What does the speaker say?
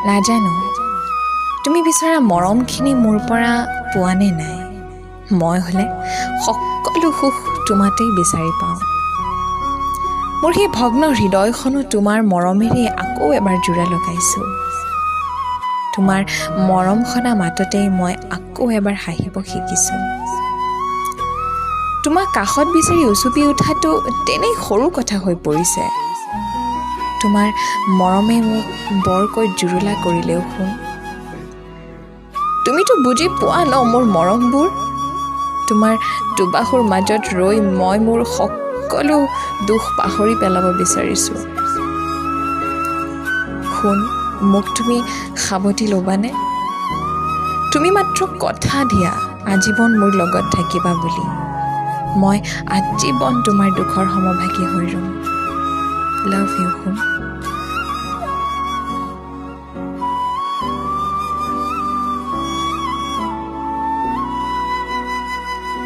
নাজানো তুমি বিচৰা মৰমখিনি মোৰ পৰা পোৱা নে নাই মই হ'লে সকলো সুখ তোমাতেই বিচাৰি পাওঁ মোৰ সেই ভগ্ন হৃদয়খনো তোমাৰ মৰমেৰে আকৌ এবাৰ জোৰা লগাইছোঁ তোমাৰ মৰম সনা মাততেই মই আকৌ এবাৰ হাঁহিব শিকিছোঁ তোমাক কাষত বিচাৰি উচুপি উঠাটো তেনেই সৰু কথা হৈ পৰিছে তোমাৰ মৰমে মোক বৰকৈ জুৰুলা কৰিলেও শুন তুমিতো বুজি পোৱা ন মোৰ মৰমবোৰ তোমাৰ দুবাহুৰ মাজত ৰৈ মই মোৰ সকলো দুখ পাহৰি পেলাব বিচাৰিছোঁ শুন মোক তুমি সাৱটি ল'বানে তুমি মাত্ৰ কথা দিয়া আজীৱন মোৰ লগত থাকিবা বুলি মই আজীৱন তোমাৰ দুখৰ সমভাগী হৈ ৰ'ম লাভ ইউ শুন